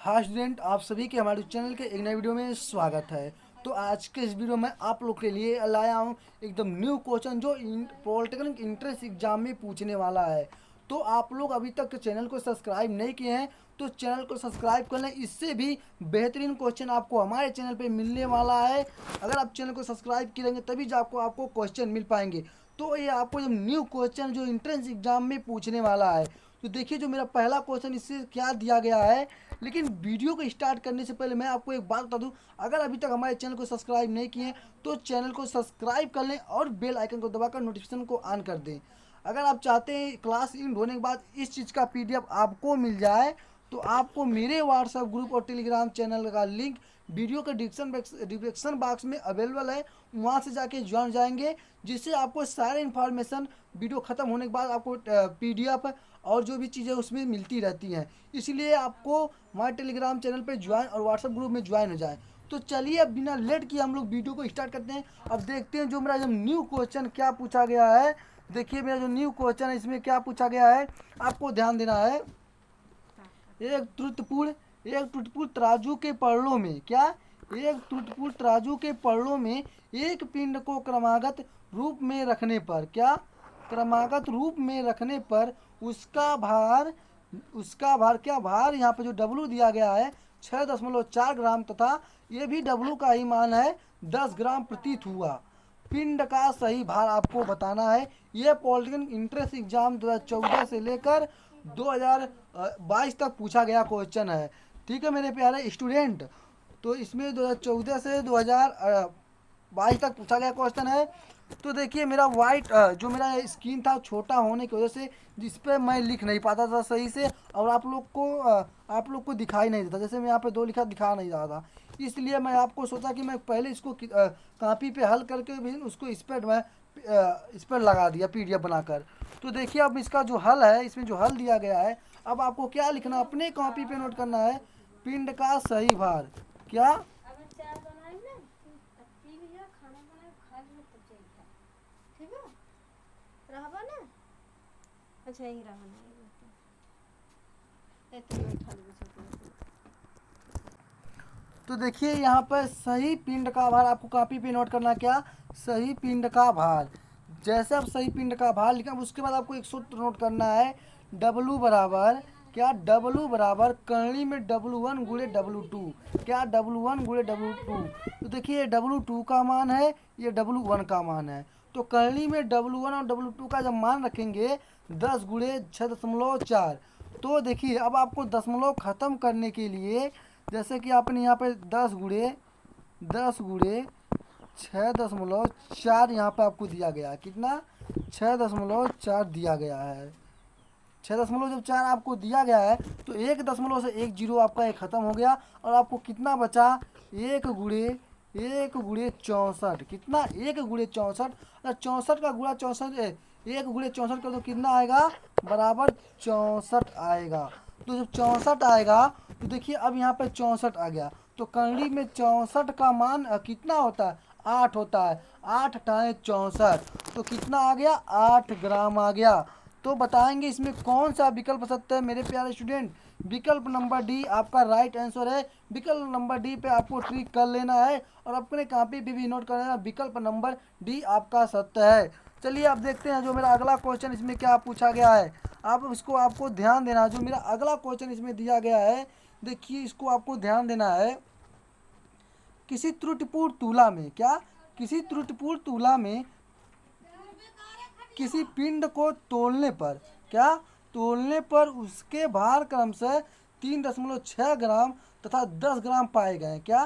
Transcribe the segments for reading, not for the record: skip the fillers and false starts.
हाँ स्टूडेंट, आप सभी के हमारे चैनल के एक नए वीडियो में स्वागत है। तो आज के इस वीडियो में आप लोग के लिए लाया हूँ एकदम न्यू क्वेश्चन जो पॉलिटेक्निक इंट्रेंस एग्जाम में पूछने वाला है। तो आप लोग अभी तक चैनल को सब्सक्राइब नहीं किए हैं तो चैनल को सब्सक्राइब कर लें। इससे भी बेहतरीन क्वेश्चन आपको हमारे चैनल पे मिलने वाला है। अगर आप चैनल को सब्सक्राइब करेंगे तभी जाकर आपको क्वेश्चन मिल पाएंगे। तो ये आपको जो न्यू क्वेश्चन जो इंट्रेंस एग्जाम में पूछने वाला है, तो देखिए जो मेरा पहला क्वेश्चन इससे क्या दिया गया है। लेकिन वीडियो को स्टार्ट करने से पहले मैं आपको एक बात बता दूं, अगर अभी तक हमारे चैनल को सब्सक्राइब नहीं किए तो चैनल को सब्सक्राइब कर लें और बेल आइकन को दबाकर नोटिफिकेशन को ऑन कर दें। अगर आप चाहते हैं क्लास इन होने के बाद इस चीज़ का पीडीएफ आपको मिल जाए तो आपको मेरे व्हाट्सएप ग्रुप और टेलीग्राम चैनल का लिंक वीडियो के डिस्क्रिप्शन बॉक्स में अवेलेबल है, वहाँ से जाके ज्वाइन जाएंगे, जिससे आपको सारे इन्फॉर्मेशन वीडियो ख़त्म होने के बाद आपको पीडीएफ और जो भी चीज़ें उसमें मिलती रहती हैं। इसलिए आपको हमारे टेलीग्राम चैनल पे ज्वाइन और व्हाट्सएप ग्रुप में ज्वाइन हो जाए। तो चलिए अब बिना लेट किए हम लोग वीडियो को स्टार्ट करते हैं। अब देखते हैं जो मेरा जो न्यू क्वेश्चन क्या पूछा गया है। देखिए मेरा जो न्यू क्वेश्चन है इसमें क्या पूछा गया है, आपको ध्यान देना है। एक त्रुटिपूर्ण तराजू के पलड़ों में क्या, एक त्रुटिपूर्ण तराजू के पलड़ों में एक पिंड को क्रमागत रूप में रखने पर क्या, क्रमागत रूप में रखने पर उसका भार क्या, भार यहाँ पे जो डब्लू दिया गया है 6.4 ग्राम तथा ये भी डब्लू का ही मान है 10 ग्राम प्रतीत हुआ। पिंड का सही भार आपको बताना है। ये पॉलिटिकल इंट्रेंस एग्जाम 2014 से लेकर 2022 तक पूछा गया क्वेश्चन है। ठीक है मेरे प्यारे स्टूडेंट, तो इसमें 2014 से 2022 तक पूछा गया क्वेश्चन है। तो देखिए मेरा वाइट जो मेरा स्क्रीन था छोटा होने की वजह से जिस पे मैं लिख नहीं पाता था सही से, और आप लोग को दिखाई नहीं देता, जैसे मैं यहाँ पे दो लिखा दिखा नहीं रहा था। इसलिए मैं आपको सोचा कि मैं पहले इसको कॉपी पे हल करके भी उसको इस पर लगा दिया पीडीएफ बनाकर। तो देखिए अब इसका जो हल है, इसमें जो हल दिया गया है, अब आपको क्या लिखना, अपने कॉपी पे नोट करना है। पिंड का सही भार क्या, अगर चाय बनाई ना तब पी लिया, खाना बनाए खा लिया तब जाई था। ठीक है, रहबा ना। अच्छा यही रहा ना, ये तो बैठा लो सब। तो देखिए यहाँ पर सही पिंड का भार आपको कॉपी पे नोट करना, क्या, सही पिंड का भार। जैसे आप सही पिंड का भार लिखा उसके बाद आपको एक सूत्र नोट करना है। डब्लू बराबर क्या, डब्लू बराबर करनी में W1 गुणे W2, क्या W1 गुणे W2। तो देखिए W2 का मान है, ये W1 का मान है। तो करनी में W1 और W2 का जब मान रखेंगे 10 गुणे 6.4। तो देखिए अब आपको दशमलव ख़त्म करने के लिए, जैसे कि आपने यहाँ पे 10 गुणे 6.4 यहाँ पे आपको दिया गया है, कितना, 6.4 दिया गया है। 6.4 आपको दिया गया है तो 1.1 आपका एक ख़त्म हो गया और आपको कितना बचा, 1 गुणे 64, कितना, 1 गुणे 64। और 64 का गुणा 64, 1 गुणे 64 कर दो कितना आएगा, बराबर 64 आएगा। तो जब 64 आएगा तो देखिए अब यहाँ पर 64 आ गया। तो करनी में 64 का मान कितना होता है, 8 होता है। 8 टाइम 64 तो कितना आ गया, 8 ग्राम आ गया। तो बताएंगे इसमें कौन सा विकल्प सत्य है मेरे प्यारे स्टूडेंट। विकल्प नंबर डी आपका राइट आंसर है। विकल्प नंबर डी पे आपको ट्रिक कर लेना है और अपने कॉपी पे भी नोट कर लेना, विकल्प नंबर डी आपका सत्य है। चलिए अब देखते हैं जो मेरा अगला क्वेश्चन इसमें क्या पूछा गया है। आप इसको आपको ध्यान देना, जो मेरा अगला क्वेश्चन इसमें दिया गया है, देखिए इसको आपको ध्यान देना है। किसी त्रुटिपूर्ण तुला में क्या, किसी त्रुटिपूर्ण तुला में किसी पिंड को तोलने पर क्या, तोलने पर उसके भार क्रमशः 3.6 ग्राम तथा 10 ग्राम पाए गए, क्या,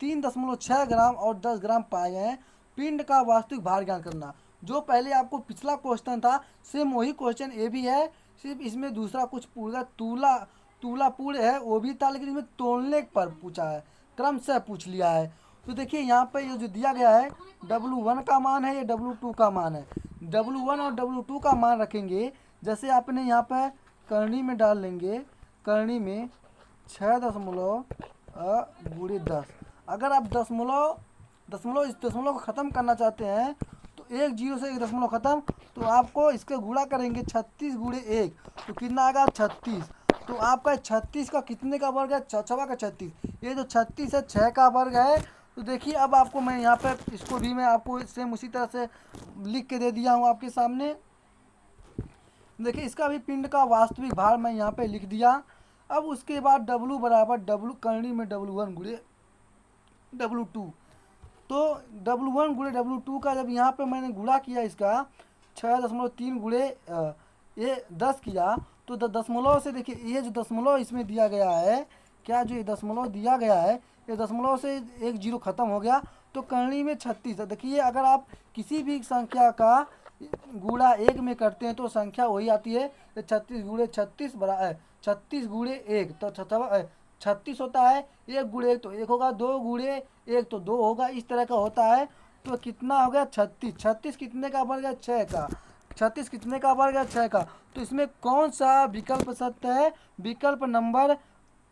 3.6 ग्राम और 10 ग्राम पाए गए हैं। पिंड का वास्तविक भार ज्ञात करना। जो पहले आपको पिछला क्वेश्चन था सेम वही क्वेश्चन ये भी है, सिर्फ इसमें दूसरा कुछ पूरा तूला पूर्ण है वो भी था, लेकिन इसमें तोलने पर पूछा है, क्रमशः पूछ लिया है। तो देखिए यहाँ पे ये जो दिया गया है W1 का मान है, ये W2 का मान है। W1 और W2 का मान रखेंगे, जैसे आपने यहाँ पे करनी में डाल लेंगे, करनी में 6 गुणे 10। अगर आप दशमलव दशमलव इस दशमलव को ख़त्म करना चाहते हैं तो 1 जीरो से 1 ख़त्म, तो आपको इसके गुणा करेंगे 36 गुणे 1 तो कितना आएगा 36। तो आपका 36 का कितने का वर्ग है, 6 का 36, ये जो 36 है 6 का वर्ग है। तो देखिए अब आपको मैं यहाँ पे इसको भी मैं आपको सेम उसी तरह से लिख के दे दिया हूँ आपके सामने। देखिए इसका भी पिंड का वास्तविक भार मैं यहाँ पे लिख दिया। अब उसके बाद W बराबर W करनी में W1 गुणे W2। तो W1 गुणे W2 का जब यहाँ पे मैंने गुणा किया इसका 6.3 गुणे ये 10 किया, तो दशमलव से देखिए ये जो दशमलव इसमें दिया गया है, क्या जो ये दशमलव दिया गया है, ये दशमलव से एक जीरो खत्म हो गया, तो करनी में 36 है। देखिए अगर आप किसी भी संख्या का गुणा एक में करते हैं तो संख्या वही आती है, 36 गुणे 36 बराबर 36 गुणे एक, तो 36 होता है। एक गुणे एक तो एक होगा, दो गुणे एक तो दो होगा, इस तरह का होता है। तो कितना हो गया 36, 36 कितने का वर्ग है, 6 का। 36 कितने का वर्ग है, 6 का। तो इसमें कौन सा विकल्प सत्य है, विकल्प नंबर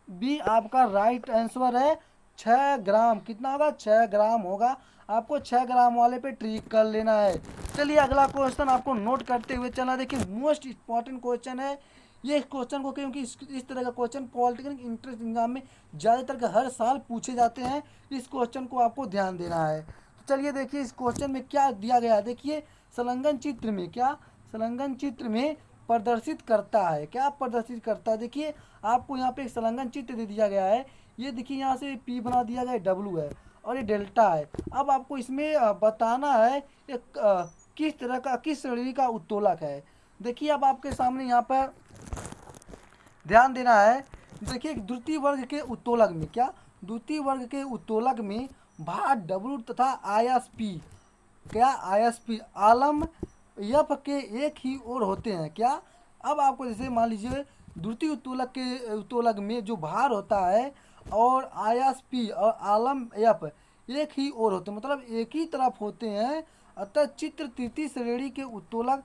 बी आपका राइट आंसर है। 6 ग्राम कितना होगा, 6 ग्राम होगा। आपको 6 ग्राम वाले पे ट्रिक कर लेना है। चलिए अगला क्वेश्चन आपको नोट करते हुए चलना। देखिए मोस्ट इंपॉर्टेंट क्वेश्चन है ये क्वेश्चन को, क्योंकि इस तरह का क्वेश्चन पॉलिटिकल इंट्रेंस एग्जाम में ज़्यादातर के हर साल पूछे जाते हैं। इस क्वेश्चन को आपको ध्यान देना है। तो चलिए देखिए इस क्वेश्चन में क्या दिया गया है। देखिए संलग्न चित्र में क्या, संलग्न चित्र में प्रदर्शित करता है, क्या प्रदर्शित करता है। देखिए आपको यहाँ पे एक संलग्न चित्र दे दिया गया है। ये देखिए यहाँ से P बना दिया गया है, W है और ये डेल्टा है। अब आपको इसमें बताना है एक किस तरह का, किस श्रेणी का उत्तोलक है। देखिए अब आपके सामने यहाँ पर ध्यान देना है। देखिए द्वितीय वर्ग के उत्तोलक में क्या, द्वितीय वर्ग के उत्तोलक में भार W तथा आयस P, क्या आयस P आलम F के एक ही ओर होते हैं क्या। अब आपको जैसे मान लीजिए द्वितीय उत्तोलक में जो भार होता है और आयस P और आलम F एक ही ओर होते हैं, मतलब एक ही तरफ होते हैं। अतः चित्र तृतीय श्रेणी के उत्तोलक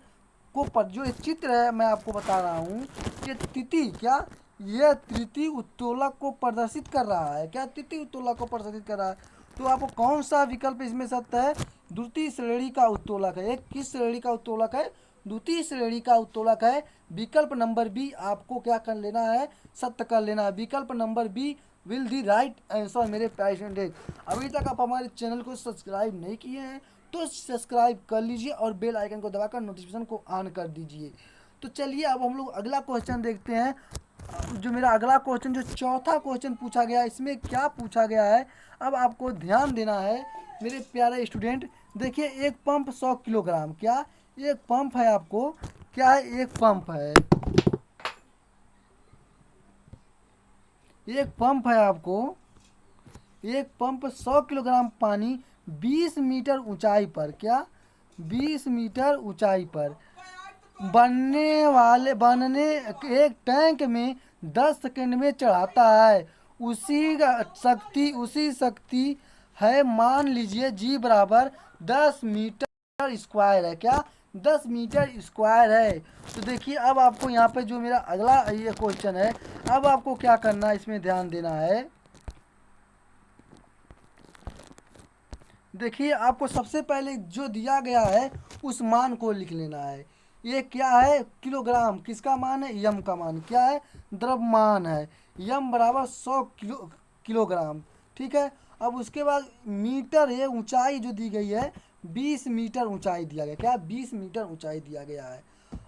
को पर जो ये चित्र है मैं आपको बता रहा हूँ, ये तृतीय क्या, यह तृतीय उत्तोलक को प्रदर्शित कर रहा है। क्या तृतीय उत्तोलक को प्रदर्शित कर रहा है। तो आपको कौन सा विकल्प इसमें सत्य है, द्वितीय श्रेणी का उत्तोलक है। एक किस श्रेणी का उत्तोलक है, द्वितीय श्रेणी का उत्तोलक है। विकल्प नंबर बी आपको क्या कर लेना है, सत्य कर लेना है। विकल्प नंबर B will the right answer. मेरे प्यारे स्टूडेंट, अभी तक आप हमारे चैनल को सब्सक्राइब नहीं किए हैं तो सब्सक्राइब कर लीजिए और बेल आइकन को दबाकर नोटिफिकेशन को ऑन कर दीजिए। तो चलिए अब हम लोग अगला क्वेश्चन देखते हैं। जो मेरा अगला क्वेश्चन जो चौथा क्वेश्चन पूछा गया, इसमें क्या पूछा गया है अब आपको ध्यान देना है मेरे प्यारे स्टूडेंट। देखिए एक पंप 100 किलोग्राम, क्या एक पंप है, आपको क्या है, एक पंप है, एक पंप है आपको, एक पंप 100 किलोग्राम पानी 20 मीटर ऊंचाई पर, क्या 20 मीटर ऊंचाई पर बनने एक टैंक में 10 सेकंड में चढ़ाता है। उसी शक्ति है, मान लीजिए जी बराबर 10 मीटर स्क्वायर है, क्या 10 मीटर स्क्वायर है। तो देखिए अब आपको यहाँ पे जो मेरा अगला ये क्वेश्चन है, अब आपको क्या करना है, इसमें ध्यान देना है। देखिए आपको सबसे पहले जो दिया गया है उस मान को लिख लेना है। ये क्या है, किलोग्राम, किसका मान है, यम का मान, क्या है, द्रव्यमान है। यम बराबर 100 किलोग्राम, ठीक है। अब उसके बाद मीटर है, ऊंचाई जो दी गई है 20 मीटर ऊंचाई दिया गया, क्या 20 मीटर ऊंचाई दिया गया है।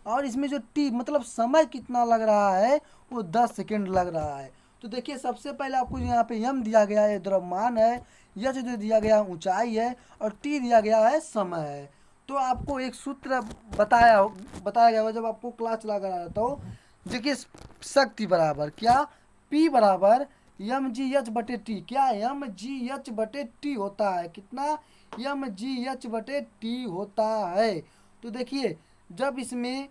और इसमें जो टी मतलब समय कितना लग रहा है वो 10 सेकेंड लग रहा है। तो देखिए सबसे पहले आपको यहाँ पे यम दिया गया है, द्रव्यमान है, यच जो दिया गया ऊंचाई है और टी दिया गया है समय है। तो आपको एक सूत्र बताया गया होगा जब आपको क्लास चला कर रहा था। देखिए शक्ति बराबर क्या, P बराबर एम जी एच बटे टी, क्या एम जी एच बटे टी होता है, कितना एम जी एच बटे टी होता है। तो देखिए जब इसमें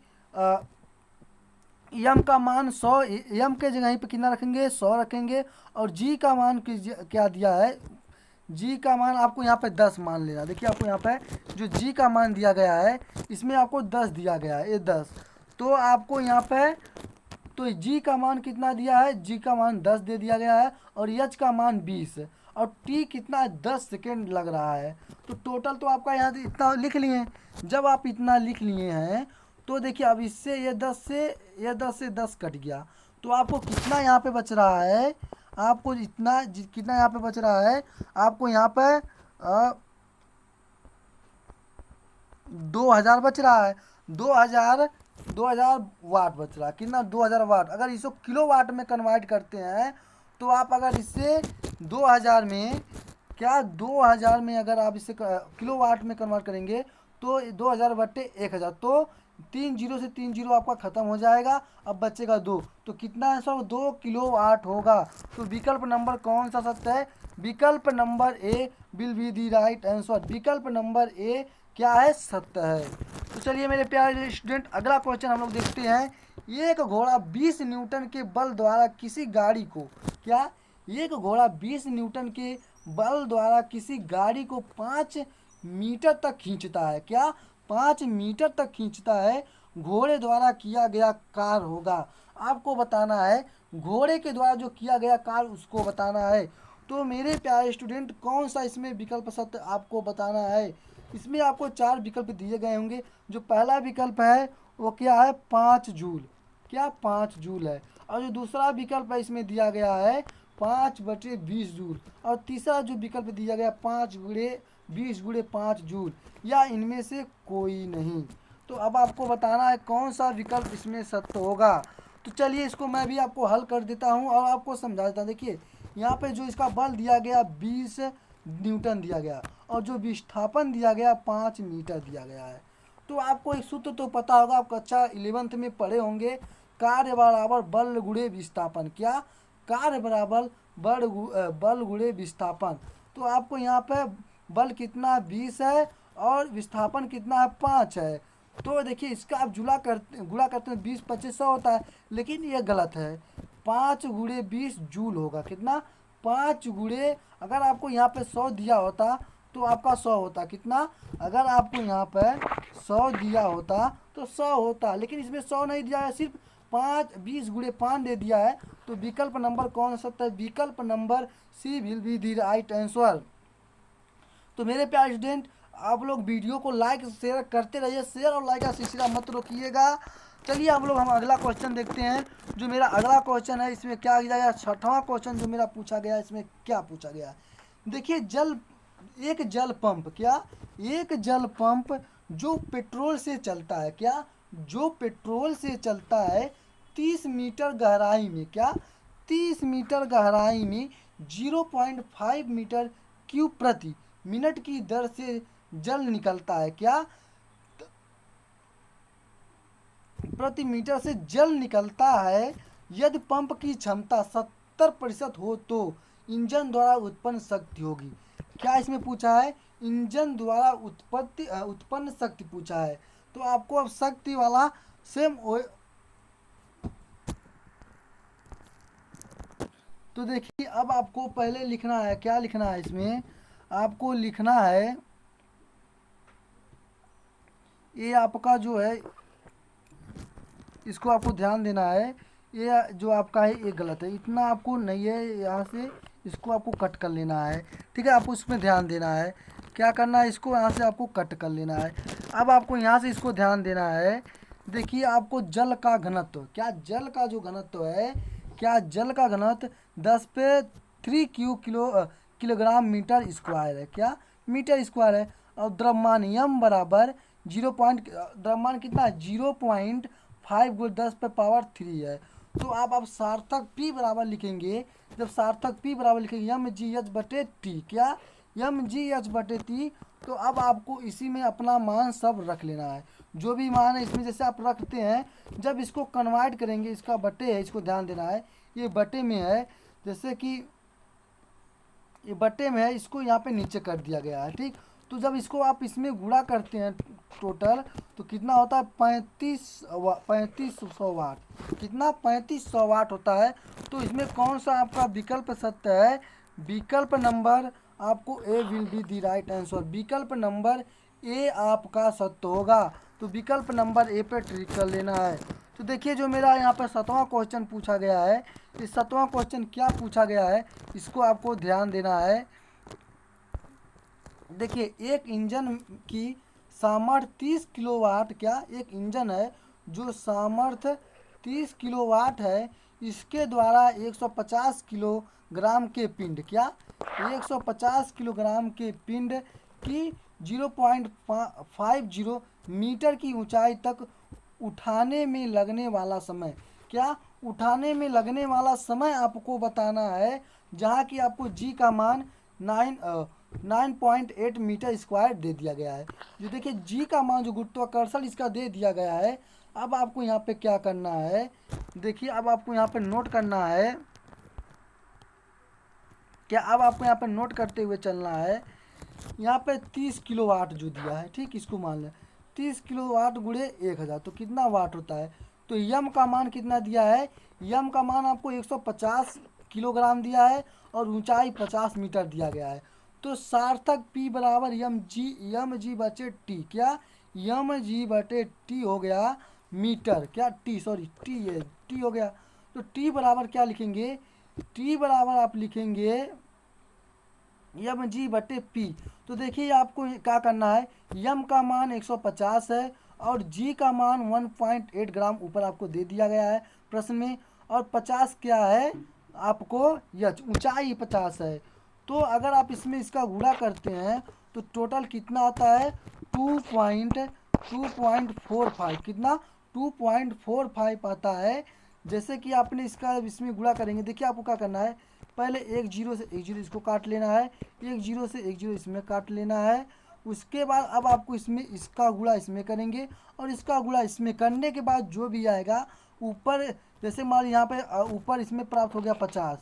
यम का मान 100, यम के जगह पे कितना रखेंगे, 100 रखेंगे। और जी का मान क्या दिया है, जी का मान आपको यहाँ पे 10 मान लेना। देखिए आपको यहाँ पे जो जी का मान दिया गया है इसमें आपको 10 दिया गया है, ये 10। तो आपको यहाँ पे तो जी का मान कितना दिया है, जी का मान 10 दे दिया गया है और एच का मान 20 और टी कितना 10 सेकेंड लग रहा है। तो टोटल तो आपका यहाँ से इतना लिख लिए। जब आप इतना लिख लिए हैं तो देखिए अब इससे ये 10 से 10 कट गया तो आपको कितना यहाँ पे बच रहा है, आपको कितना यहाँ पे बच रहा है, आपको यहाँ पे 2000 बच रहा है। 2000 वाट बच रहा है। कितना? 2000 वाट। अगर इसको किलो वाट में कन्वर्ट करते हैं तो आप अगर इससे 2000 में, क्या 2000 में अगर आप इसे किलो वाट में कन्वर्ट करेंगे तो 2000 बट्टे 1000, तो 3 जीरो से 3 जीरो आपका ख़त्म हो जाएगा। अब बचेगा 2, तो कितना आंसर? 2 किलो वाट होगा। तो विकल्प नंबर कौन सा सत्य है? विकल्प number A will be the right answer. विकल्प नंबर ए क्या है? सत्य है। तो चलिए मेरे प्यारे स्टूडेंट, अगला क्वेश्चन हम लोग देखते हैं। एक घोड़ा 20 न्यूटन के बल द्वारा किसी गाड़ी को, क्या एक घोड़ा 20 न्यूटन के बल द्वारा किसी गाड़ी को 5 मीटर तक खींचता है। क्या? 5 मीटर तक खींचता है। घोड़े द्वारा किया गया कार्य होगा। आपको बताना है घोड़े के द्वारा जो किया गया कार्य, उसको बताना है। तो मेरे प्यारे स्टूडेंट, कौन सा इसमें विकल्प सत्य आपको बताना है। इसमें आपको 4 विकल्प दिए गए होंगे। जो पहला विकल्प है वो क्या है? 5 जूल। क्या? 5 जूल है। और जो दूसरा विकल्प है इसमें दिया गया है 5/20 जूल। और तीसरा जो विकल्प दिया गया 5/20/5 जूल, या इनमें से कोई नहीं। तो अब आपको बताना है कौन सा विकल्प इसमें सत्य होगा। तो चलिए इसको मैं भी आपको हल कर देता हूँ और आपको समझा देता हूँ। देखिए यहाँ पे जो इसका बल दिया गया 20 न्यूटन दिया गया, और जो विस्थापन दिया गया 5 मीटर दिया गया है। तो आपको एक सूत्र तो पता होगा, आप कक्षा 11th में पढ़े होंगे, कार्य बराबर बल गुणे विस्थापन। क्या? कार्य बराबर बल गुणे विस्थापन। तो आपको यहाँ पे बल कितना? 20 है और विस्थापन कितना है? 5 है। तो देखिए इसका आप गुणा करते हैं 20 25 100 होता है, लेकिन ये गलत है। 5 × 20 जूल होगा। कितना? 5 गुणे, अगर आपको यहाँ पे 100 दिया होता तो आपका 100 होता। कितना? अगर आपको यहाँ पे 100 दिया होता तो 100 होता, लेकिन इसमें 100 नहीं दिया है, सिर्फ 20 × 5 दे दिया है। तो विकल्प नंबर कौन सा है? विकल्प नंबर C will be the right answer. तो मेरे प्यारे स्टूडेंट, आप लोग वीडियो को लाइक शेयर करते रहिए। शेयर और लाइक का सिलसिला मत रोकिएगा। चलिए हम अगला क्वेश्चन देखते हैं। जो मेरा अगला क्वेश्चन है इसमें क्या किया गया? 6वां क्वेश्चन जो मेरा पूछा गया, इसमें क्या पूछा गया? देखिए एक जल पंप, क्या? एक जल पंप जो पेट्रोल से चलता है। क्या? जो पेट्रोल से चलता है 30 मीटर गहराई में। क्या? 30 मीटर गहराई में 0.5 मीटर क्यूब प्रति मिनट की दर से जल निकलता है। क्या? प्रति मीटर से जल निकलता है। यदि पंप की क्षमता 70% हो तो इंजन द्वारा उत्पन्न शक्ति होगी। क्या इसमें पूछा है? इंजन द्वारा उत्पन्न शक्ति पूछा है। तो आपको अब शक्ति वाला सेम। तो देखिए अब आपको पहले लिखना है, क्या लिखना है इसमें? आपको लिखना है, ये आपका जो है इसको आपको ध्यान देना है। ये जो आपका है ये गलत है, इतना आपको नहीं है, यहाँ से इसको आपको कट कर लेना है। ठीक है, आपको इसमें ध्यान देना है। क्या करना है? इसको यहाँ से आपको कट कर लेना है। अब आपको यहाँ से इसको ध्यान देना है। देखिए आपको जल का घनत्व, क्या जल का जो घनत्व है, क्या जल का घनत्व 10⁵ किलोग्राम मीटर स्क्वायर है। क्या? मीटर स्क्वायर है। और द्रव्यमान यम बराबर द्रव्यमान कितना है? 0.5 × 10⁻³ है। तो आप सार्थक P बराबर लिखेंगे। जब सार्थक P बराबर लिखेंगे mgh/t, क्या? mgh/t। तो अब आपको इसी में अपना मान सब रख लेना है। जो भी मान है इसमें जैसे आप रखते हैं, जब इसको कन्वर्ट करेंगे, इसका बटे है, इसको ध्यान देना है, ये बटे में है। जैसे कि ये बटे में है, इसको यहाँ पे नीचे कर दिया गया है। ठीक, तो जब इसको आप इसमें गुणा करते हैं टोटल, तो कितना होता है? 3500 वाट। कितना? 3500 वाट होता है। तो इसमें कौन सा आपका विकल्प सत्य है? विकल्प नंबर आपको A will be the right answer. विकल्प नंबर ए आपका सत्य होगा। तो विकल्प नंबर ए पे ट्रिक कर लेना है। तो देखिए जो मेरा यहाँ पर 7वां क्वेश्चन पूछा गया है, इस 7वां क्वेश्चन क्या पूछा गया है, इसको आपको ध्यान देना है। देखिए एक इंजन की सामर्थ्य 30 किलोवाट, क्या? एक इंजन है जो सामर्थ्य 30 किलोवाट है। इसके द्वारा 150 किलोग्राम के पिंड, क्या 150 किलोग्राम के पिंड की 0.50 मीटर की ऊंचाई तक उठाने में लगने वाला समय, क्या उठाने में लगने वाला समय आपको बताना है, जहाँ की आपको जी का मान 9.8 मीटर स्क्वायर दे दिया गया है। जो देखिए जी का मान जो गुरुत्वाकर्षण इसका दे दिया गया है। अब आपको यहाँ पे क्या करना है, देखिए अब आपको यहाँ पे नोट करना है, क्या अब आपको यहाँ पे नोट करते हुए चलना है। यहाँ पे 30 किलोवाट जो दिया है, ठीक, इसको मान लें 30 किलोवाट गुणे 1000 तो कितना वाट होता है। तो यम का मान कितना दिया है, यम का मान आपको 150 किलोग्राम दिया है और ऊंचाई 50 मीटर दिया गया है। तो सार्थक P बराबर यम जी बचे टी, क्या यम जी बटे टी हो गया मीटर, क्या टी सॉरी टी है टी हो गया। तो टी बराबर क्या लिखेंगे, टी बराबर आप लिखेंगे यम जी बटे पी। तो देखिए आपको क्या करना है, यम का मान 150 है और जी का मान 1.8 ग्राम ऊपर आपको दे दिया गया है प्रश्न में, और 50 क्या है आपको, यच ऊंचाई 50 है। तो अगर आप इसमें इसका गुणा करते हैं तो टोटल कितना आता है 2.45, कितना 2.45 आता है। जैसे कि आपने इसका इसमें गुणा करेंगे, देखिए आपको क्या करना है, पहले एक जीरो से एक जीरो इसको काट लेना है, एक जीरो से एक जीरो इसमें काट लेना है। उसके बाद अब आपको इसमें इसका गुणा इसमें करेंगे और इसका गुणा इसमें करने के बाद जो भी आएगा ऊपर, जैसे मान लीजिए यहाँ पे ऊपर इसमें प्राप्त हो गया 50,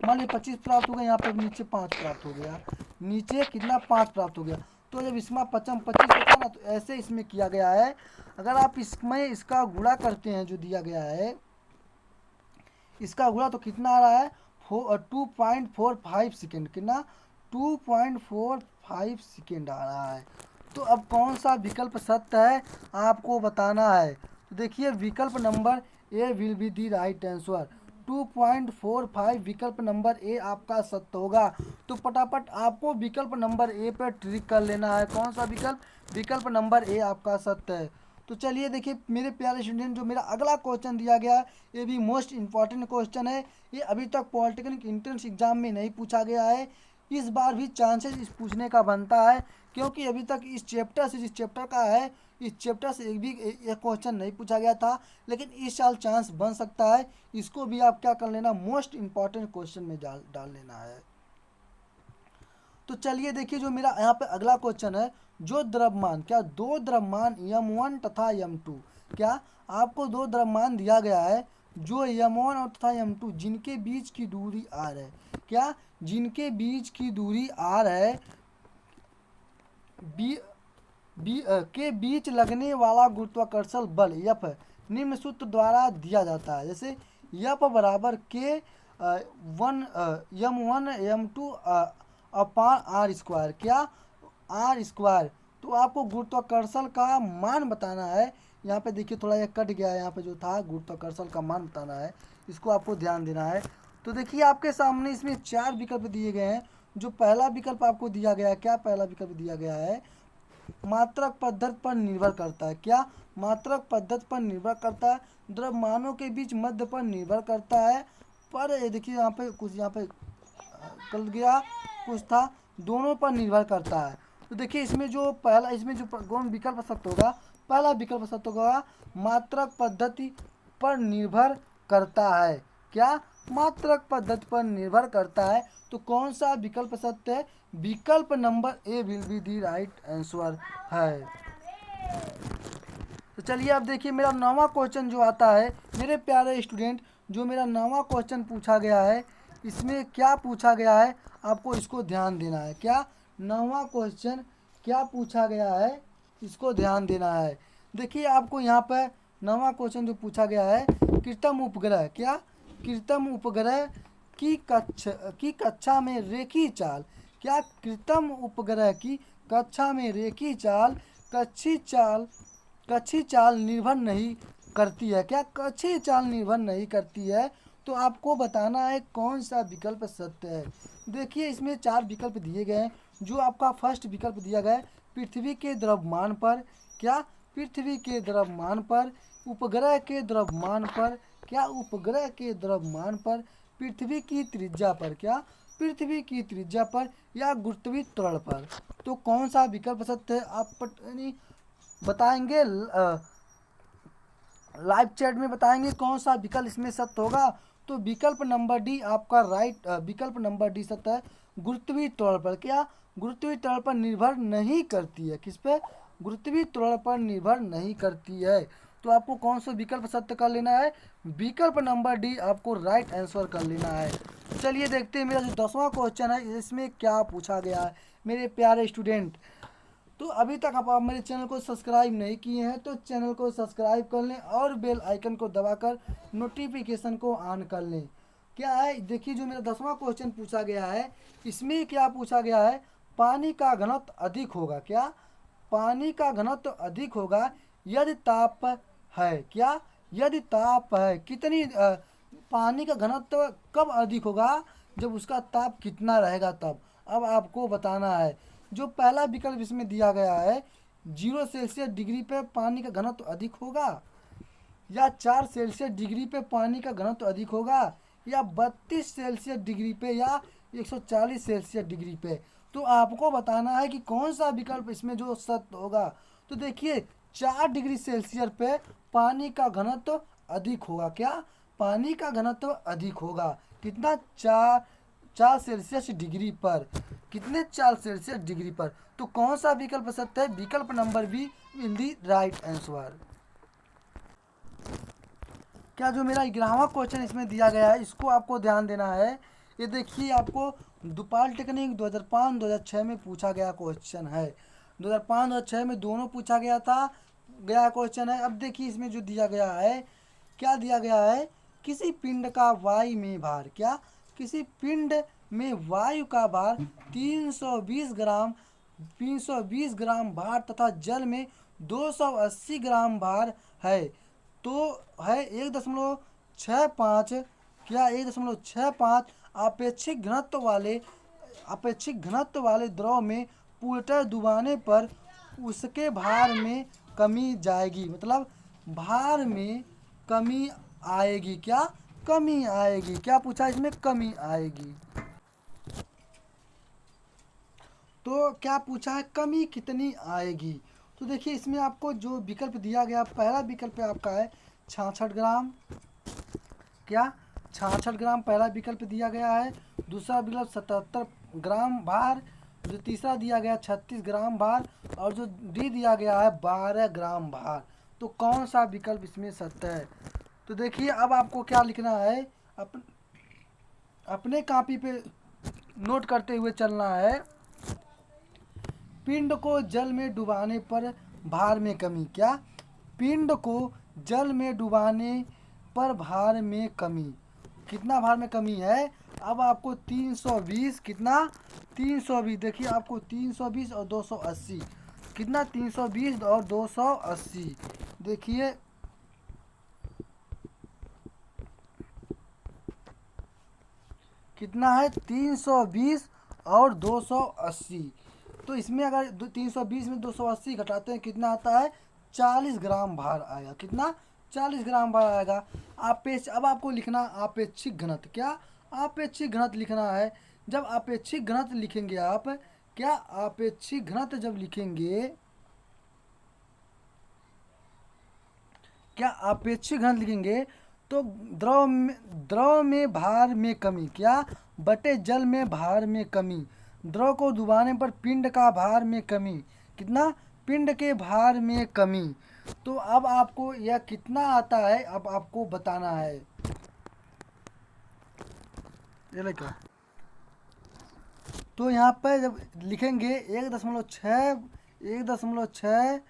मान लीजिए 25 प्राप्त हो गया, यहाँ पर नीचे 5 प्राप्त हो गया, नीचे कितना 5 प्राप्त हो गया। तो जब इसमें 25 होता है ना, तो ऐसे इसमें किया गया है। अगर आप इसमें इसका गुणा करते हैं जो दिया गया है, इसका गुणा तो कितना आ रहा है 2.45 सेकेंड, कितना 2.45 सेकेंड आ रहा है। तो अब कौन सा विकल्प सत्य है आपको बताना है। तो देखिए विकल्प number A will be the right answer, 2.45 विकल्प नंबर ए आपका सत्य होगा। तो फटाफट आपको विकल्प नंबर ए पर ट्रिक कर लेना है, कौन सा विकल्प, विकल्प नंबर ए आपका सत्य है। तो चलिए देखिए मेरे प्यारे स्टूडेंट, जो मेरा अगला क्वेश्चन दिया गया ये भी मोस्ट इंपॉर्टेंट क्वेश्चन है। ये अभी तक पॉलिटेक्निक एंट्रेंस एग्जाम में नहीं पूछा गया है, इस बार भी चांसेस इस पूछने का बनता है, क्योंकि अभी तक इस चैप्टर से, जिस चैप्टर का है इस चैप्टर से एक भी एक क्वेश्चन नहीं पूछा गया था, लेकिन इस साल चांस बन सकता है। इसको भी आप क्या कर लेना, मोस्ट इंपॉर्टेंट क्वेश्चन में डाल लेना है। तो चलिए देखिए जो मेरा यहाँ पे अगला क्वेश्चन है, जो द्रव्यमान, क्या दो द्रव्यमान m1 तथा m2, क्या आपको दो द्रव्यमान दिया गया है जो m1 और तथा m2 जिनके बीच की दूरी r है, क्या जिनके बीच की दूरी r है, के बीच लगने वाला गुरुत्वाकर्षण बल F निम्न सूत्र द्वारा दिया जाता है। जैसे F बराबर के m1 m2 upon R square, क्या आर स्क्वायर। तो आपको गुरुत्वाकर्षण का मान बताना है। यहाँ पे देखिए थोड़ा ये कट गया है, यहाँ पे जो था गुरुत्वाकर्षण का मान बताना है, इसको आपको ध्यान देना है। तो देखिए आपके सामने इसमें 4 विकल्प दिए गए हैं। जो पहला विकल्प आपको दिया गया है, क्या पहला विकल्प दिया गया है, मात्रक पद्धति पर निर्भर करता है, क्या मात्रक पद्धति पर निर्भर करता है, द्रव्यमानों के बीच मध्य पर निर्भर करता है, पर ये देखिए यहाँ पे कुछ यहाँ पे कल गया कुछ था, दोनों पर निर्भर करता है। तो देखिए इसमें जो पहला, इसमें जो कौन विकल्प सत्य होगा, पहला विकल्प सत्य होगा मात्रक पद्धति पर निर्भर करता है, क्या मात्रक पद्धति पर निर्भर करता है। तो कौन सा विकल्प सत्य है, विकल्प number A will be the right answer है। तो चलिए अब देखिए मेरा 9वां क्वेश्चन जो आता है मेरे प्यारे स्टूडेंट, जो मेरा 9वां क्वेश्चन पूछा गया है, इसमें क्या पूछा गया है आपको इसको ध्यान देना है। क्या 9वां क्वेश्चन क्या पूछा गया है, इसको ध्यान देना है। देखिए आपको यहाँ पर 9वां क्वेश्चन जो पूछा गया है, कृत्रिम उपग्रह, क्या कृत्रिम उपग्रह की कक्षा में रेखीय चाल, क्या कृत्रिम उपग्रह की कक्षा में रेखीय चाल कक्षीय चाल निर्भर नहीं करती है, क्या कक्षीय चाल निर्भर नहीं करती है। तो आपको बताना है कौन सा विकल्प सत्य है। देखिए इसमें 4 विकल्प दिए गए हैं। जो आपका फर्स्ट विकल्प दिया गया है पृथ्वी के द्रव्यमान पर, क्या पृथ्वी के द्रव्यमान पर, उपग्रह के द्रव्यमान पर, क्या उपग्रह के द्रव्यमान पर, पृथ्वी की त्रिज्या पर, क्या पृथ्वी की त्रिज्या पर या गुरुत्वीय त्वरण पर। तो कौन सा विकल्प सत्य है आप बताएंगे, लाइव चैट में बताएंगे कौन सा विकल्प इसमें सत्य होगा। तो विकल्प नंबर डी आपका राइट, विकल्प नंबर डी सत्य है, गुरुत्वीय त्वरण पर। क्या गुरुत्वीय त्वरण पर निर्भर नहीं करती है, किस पे, गुरुत्वीय त्वरण पर निर्भर नहीं करती है। तो आपको कौन सा विकल्प सत्य कर लेना है, विकल्प नंबर डी आपको राइट आंसर कर लेना है। चलिए देखते हैं मेरा जो 10वां क्वेश्चन है इसमें क्या पूछा गया है मेरे प्यारे स्टूडेंट। तो अभी तक आप मेरे चैनल को सब्सक्राइब नहीं किए हैं तो चैनल को सब्सक्राइब कर लें और बेल आइकन को दबाकर नोटिफिकेशन को ऑन कर लें। क्या है देखिए, जो मेरा 10वां क्वेश्चन पूछा गया है इसमें क्या पूछा गया है, पानी का घनत्व अधिक होगा, क्या पानी का घनत्व अधिक होगा यदि ताप है, क्या यदि ताप है, कितनी पानी का घनत्व कब अधिक होगा, जब उसका ताप कितना रहेगा तब। अब आपको बताना है, जो पहला विकल्प इसमें दिया गया है 0 सेल्सियस डिग्री पे पानी का घनत्व अधिक होगा, या 4 सेल्सियस डिग्री पे पानी का घनत्व अधिक होगा, या 32 सेल्सियस डिग्री पे, या 140 सेल्सियस डिग्री पे। तो आपको बताना है कि कौन सा विकल्प इसमें जो सत्य होगा। तो देखिए 4 डिग्री सेल्सियस पे पानी का घनत्व अधिक होगा, क्या पानी का घनत्व अधिक होगा, कितना, 4 सेल्सियस डिग्री पर, कितने 4 सेल्सियस डिग्री पर। तो कौन सा विकल्प सत्य है, विकल्प नंबर B will the right answer. क्या जो मेरा 11वां क्वेश्चन इसमें दिया गया है इसको आपको ध्यान देना है। ये देखिए आपको पॉलिटेक्निक 2005-2006 में पूछा गया क्वेश्चन है, 2005-2006 में दोनों पूछा गया क्वेश्चन है। अब देखिए इसमें जो दिया गया है, क्या दिया गया है, किसी पिंड का वायु में भार, क्या किसी पिंड में वायु का भार 320 ग्राम भार तथा जल में 280 ग्राम भार है। तो है 1.65, क्या 1.65 अपेक्षिक घनत्व वाले द्रव में पूर्णतः डुबाने पर उसके भार में कमी जाएगी, मतलब भार में कमी आएगी, क्या कमी आएगी, क्या पूछा इसमें, कमी आएगी। तो क्या पूछा है, कमी कितनी आएगी। तो देखिए इसमें आपको जो विकल्प दिया गया, पहला विकल्प आपका है 66 ग्राम, क्या 66 ग्राम पहला विकल्प दिया गया है। दूसरा विकल्प 77 ग्राम भार, जो तीसरा दिया गया 36 ग्राम भार, और जो डी दिया गया है 12 ग्राम भार। तो कौन सा विकल्प इसमें सत्य है। तो देखिए अब आपको क्या लिखना है, अपने कॉपी पे नोट करते हुए चलना है। पिंड को जल में डुबाने पर भार में कमी, क्या पिंड को जल में डुबाने पर भार में कमी, कितना भार में कमी है। अब आपको 320, कितना 320, देखिए आपको 320 और 280, कितना 320 और 280, देखिए कितना है 320 और 280। तो इसमें अगर 320 में 280 घटाते हैं कितना आता है, 40 ग्राम भार आएगा, कितना 40 ग्राम भार आएगा। अब आपको लिखना आपेक्षिक घनत्व, क्या आपेक्षिक घनत्व लिखना है। जब आपेक्षिक घनत्व लिखेंगे आप, क्या आपेक्षिक घनत्व जब लिखेंगे, क्या आपेक्षिक घनत्व लिखेंगे तो द्रव में भार में कमी, क्या बटे जल में भार में कमी, द्रव को डुबाने पर पिंड का भार में कमी, कितना पिंड के भार में कमी। तो अब आपको यह कितना आता है अब आपको बताना है। ये क्या, तो यहाँ पर जब लिखेंगे 1.6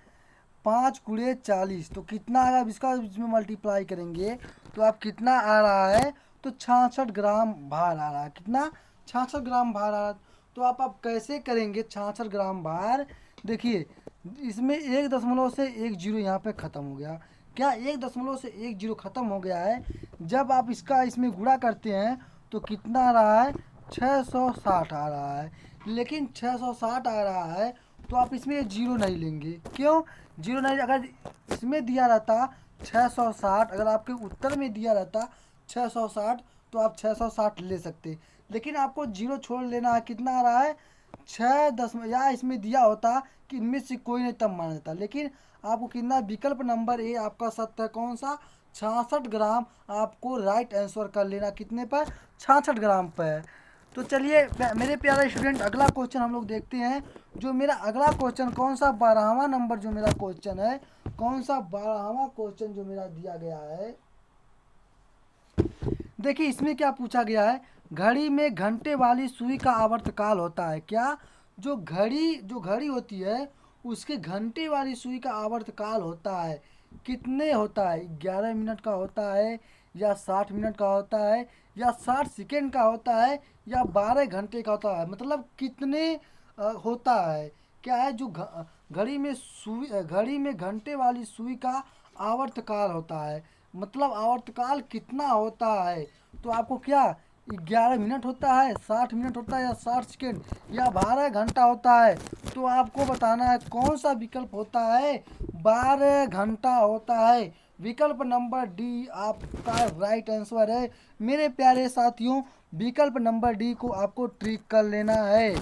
5 गुणे 40, तो कितना आएगा, अब इसका इसमें मल्टीप्लाई करेंगे तो आप कितना आ रहा है, तो 66 ग्राम भार आ रहा है, कितना 66 ग्राम भार आ रहा है। तो आप कैसे करेंगे 66 ग्राम भार, देखिए इसमें 1 से 1 जीरो यहाँ पे ख़त्म हो गया, क्या 1 से 1 जीरो ख़त्म हो गया है। जब आप इसका इसमें गुणा करते हैं तो कितना आ रहा है, 660 आ रहा है। लेकिन 660 आ रहा है तो आप इसमें जीरो नहीं लेंगे, क्यों जीरो नहीं, अगर इसमें दिया रहता 660, अगर आपके उत्तर में दिया रहता 660 तो आप 660 ले सकते, लेकिन आपको जीरो छोड़ लेना है। कितना आ रहा है 6 या इसमें दिया होता कि इनमें से कोई नहीं तब माना जाता, लेकिन आपको कितना, विकल्प नंबर ए आपका सत्य है। कौन सा? 66 ग्राम आपको राइट आंसर कर लेना। कितने पर? 66 ग्राम पर। तो चलिए मेरे प्यारे स्टूडेंट, अगला क्वेश्चन हम लोग देखते हैं। जो मेरा अगला क्वेश्चन कौन सा 12वां नंबर जो मेरा क्वेश्चन है, कौन सा 12वां क्वेश्चन जो मेरा दिया गया है, देखिए इसमें क्या पूछा गया है। घड़ी में घंटे वाली सुई का आवर्तकाल होता है क्या? जो घड़ी होती है उसके घंटे वाली सुई का आवर्तकाल होता है कितने होता है? 11 मिनट का होता है, या 60 मिनट का होता है, या 60 सेकेंड का होता है, या 12 घंटे का होता है? मतलब कितने होता है? क्या है जो घड़ी में घंटे वाली सुई का आवर्तकाल होता है, मतलब आवर्तकाल कितना होता है? तो आपको क्या 11 मिनट होता है, 60 मिनट होता है, या 60 सेकेंड, या 12 घंटा होता है? तो आपको बताना है कौन सा विकल्प होता है। 12 घंटा होता है। विकल्प नंबर डी आपका राइट आंसर है। मेरे प्यारे साथियों, विकल्प नंबर डी को आपको ट्रिक कर लेना है।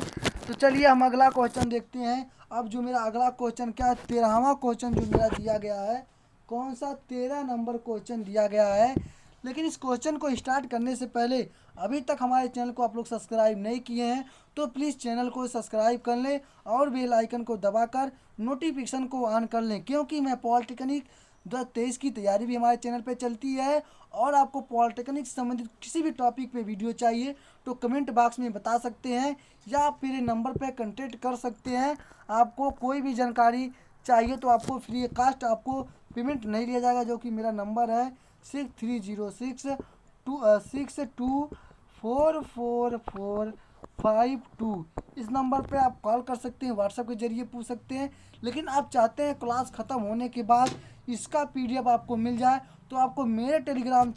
तो चलिए हम अगला क्वेश्चन देखते हैं। अब जो मेरा अगला क्वेश्चन क्या है, 13वां क्वेश्चन जो मेरा दिया गया है, कौन सा 13 नंबर क्वेश्चन दिया गया है। लेकिन इस क्वेश्चन को स्टार्ट करने से पहले अभी तक हमारे चैनल को आप लोग सब्सक्राइब नहीं किए हैं तो प्लीज़ चैनल को सब्सक्राइब कर लें और बेल आइकन को दबाकर नोटिफिकेशन को ऑन कर लें, क्योंकि मैं पॉलिटेक्निक 2023 की तैयारी भी हमारे चैनल पे चलती है। और आपको पॉलिटेक्निक से संबंधित किसी भी टॉपिक पे वीडियो चाहिए तो कमेंट बॉक्स में बता सकते हैं, या आप मेरे नंबर पे कांटेक्ट कर सकते हैं। आपको कोई भी जानकारी चाहिए तो आपको फ्री कास्ट आपको पेमेंट नहीं लिया जाएगा, जो कि मेरा नंबर है 630662644452। इस नंबर पे आप कॉल कर सकते हैं, व्हाट्सएप के जरिए पूछ सकते हैं। लेकिन आप चाहते हैं क्लास ख़त्म होने के बाद इसका पीडीएफ आपको मिल जाए तो आपको मेरे टेलीग्राम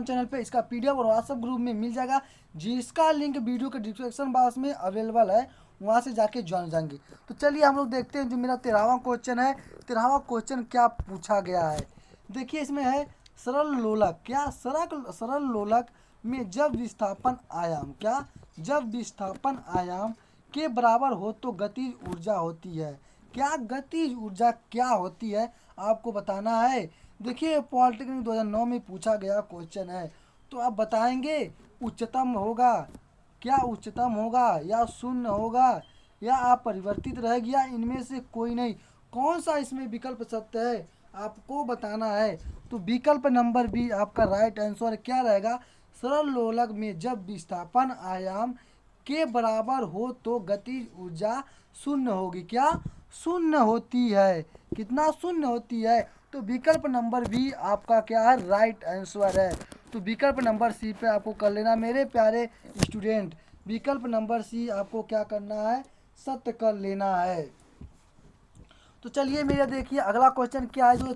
चैनल पे इसका पीडीएफ और व्हाट्सएप ग्रुप में मिल जाएगा, जिसका लिंक वीडियो के डिस्क्रिप्शन बॉक्स में अवेलेबल है, वहाँ से जाके ज्वाइन जाएंगे। तो चलिए हम लोग देखते हैं जो मेरा 13वां क्वेश्चन है। 13वां क्वेश्चन क्या पूछा गया है, देखिए इसमें है सरल लोलक। क्या सरल लोलक में जब विस्थापन आयाम, क्या जब विस्थापन आयाम के बराबर हो तो गतिज ऊर्जा होती है। क्या गतिज ऊर्जा क्या होती है आपको बताना है। देखिए पॉलिटेक्निक 2009 में पूछा गया क्वेश्चन है, तो आप बताएंगे उच्चतम होगा, क्या उच्चतम होगा, या शून्य होगा, या अपरिवर्तित रहेगी, या इनमें से कोई नहीं। कौन सा इसमें विकल्प सत्य है आपको बताना है। तो विकल्प नंबर बी आपका राइट आंसर क्या रहेगा। सरल लोलक में जब विस्थापन आयाम के बराबर हो तो गतिज ऊर्जा शून्य होगी। क्या शून्य होती है। कितना शून्य होती है। तो विकल्प नंबर बी आपका क्या है, राइट आंसर है। तो विकल्प नंबर सी पे आपको कर लेना मेरे प्यारे स्टूडेंट। विकल्प नंबर सी आपको क्या करना है, सत्य कर लेना है। तो चलिए मेरा देखिए अगला क्वेश्चन क्या है, जो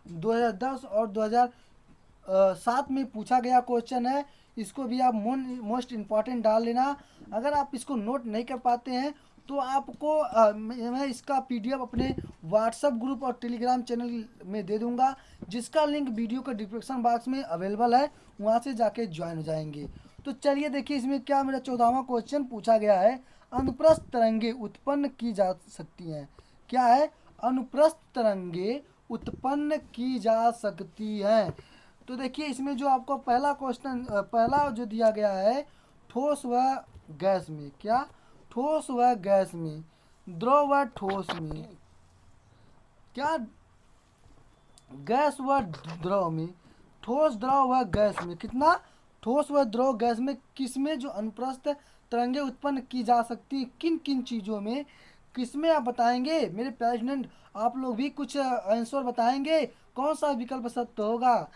2010 और 2007 में पूछा गया क्वेश्चन है। इसको भी आप मोस्ट इम्पॉर्टेंट डाल लेना। अगर आप इसको नोट नहीं कर पाते हैं तो आपको मैं इसका पीडीएफ अपने व्हाट्सएप ग्रुप और टेलीग्राम चैनल में दे दूंगा, जिसका लिंक वीडियो के डिस्क्रिप्शन बॉक्स में अवेलेबल है, वहाँ से जाके ज्वाइन हो जाएंगे। तो चलिए देखिए इसमें क्या मेरा 14वां क्वेश्चन पूछा गया है। अनुप्रस्थ तरंगे उत्पन्न की जा सकती हैं। क्या है, अनुप्रस्थ तरंगे उत्पन्न की जा सकती हैं। तो देखिए इसमें जो आपको पहला क्वेश्चन पहला जो दिया गया है, ठोस व गैस में। क्या ठोस व गैस में, द्रव व ठोस में, क्या गैस व द्रव में, ठोस द्रव व गैस में, कितना ठोस व द्रव गैस में किसमें जो अनुप्रस्थ तरंगे उत्पन्न की जा सकती, किन किन चीज़ों में, किसमें आप बताएंगे मेरे प्यारे स्टूडेंट। आप लोग भी कुछ आंसर बताएंगे कौन सा विकल्प सत्य होगा।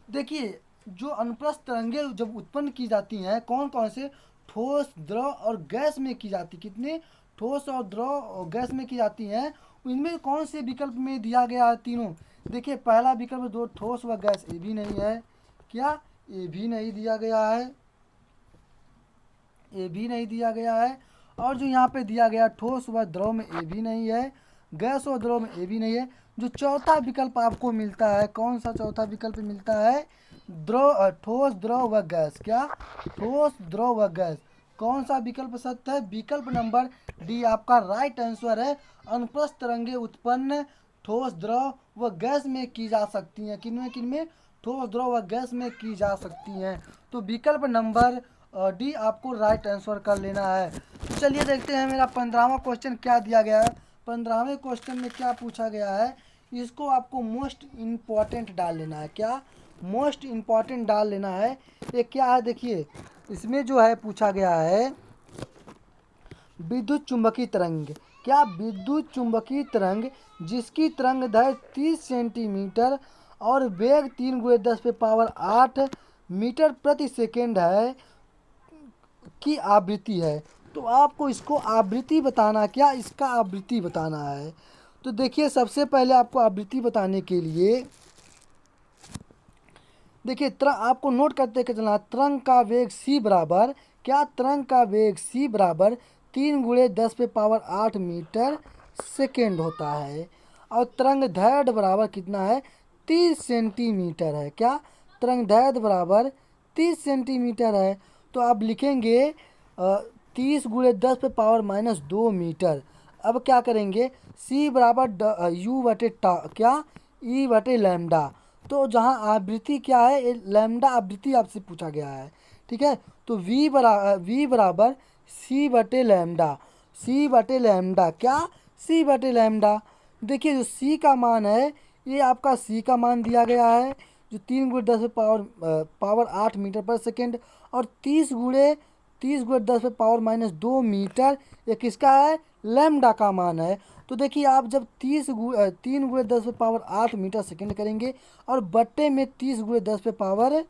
देखिए जो अनुप्रस्थ तरंगे जब उत्पन्न की जाती हैं कौन कौन से, ठोस द्रव और गैस में की जाती, कितने ठोस और द्रव और गैस में की जाती हैं, इनमें कौन से विकल्प में दिया गया है तीनों। देखिए पहला विकल्प दो ठोस व गैस, ये भी नहीं है। क्या ये भी नहीं दिया गया है, ये भी नहीं दिया गया है। और जो यहाँ पे दिया गया ठोस व द्रव में, ये भी नहीं है। गैस और द्रव में ये भी नहीं है। जो चौथा विकल्प आपको मिलता है, कौन सा चौथा विकल्प मिलता है? ठोस, द्रव व गैस। क्या? ठोस, द्रव व गैस। कौन सा विकल्प सत्य है? विकल्प नंबर डी आपका राइट आंसर है। अनुप्रस्थ तरंगे उत्पन्न ठोस, द्रव व गैस में की जा सकती हैं। किन में? ठोस, द्रव व गैस में की जा सकती हैं। तो विकल्प नंबर डी आपको राइट आंसर कर लेना है। तो चलिए देखते हैं मेरा 15वां क्वेश्चन क्या दिया गया है। 15वें क्वेश्चन में क्या पूछा गया है, इसको आपको मोस्ट इम्पॉर्टेंट डाल लेना है। क्या? मोस्ट इम्पॉर्टेंट डाल लेना है। ये क्या है देखिए, इसमें जो है पूछा गया है विद्युत चुंबकीय तरंग। क्या? विद्युत चुंबकीय तरंग जिसकी तरंग दैर्घ्य 30 सेंटीमीटर और वेग 3 × 10⁸ मीटर प्रति सेकेंड है की आवृत्ति है। तो आपको इसको आवृत्ति बताना, क्या इसका आवृत्ति बताना है। तो देखिए सबसे पहले आपको आवृत्ति बताने के लिए देखिए आपको नोट करते चलना, तरंग का वेग c बराबर, क्या? तरंग का वेग c बराबर 3 × 10⁸ मीटर सेकेंड होता है और तरंग दैर्घ्य बराबर कितना है? 30 सेंटीमीटर है। क्या? तरंग दैर्घ्य बराबर 30 सेंटीमीटर है। तो आप लिखेंगे 30 × 10⁻² मीटर। अब क्या करेंगे? c बराबर u बटे क्या? e बटे लैम्डा। तो जहाँ आवृत्ति क्या है, ये लैम्डा आवृत्ति आपसे पूछा गया है, ठीक है। तो v बराबर c बटे लैम्डा, c बटे लैम्डा। क्या? c बटे लैम्डा। देखिए जो c का मान है, ये आपका c का मान दिया गया है जो 3 × 10⁻8 मीटर पर सेकेंड और 30 × 10⁻² मीटर, ये किसका है? लैम्डा का मान है। तो देखिए आप जब 3 × 10⁸ मीटर सेकेंड करेंगे और बट्टे में 30 × 10⁻²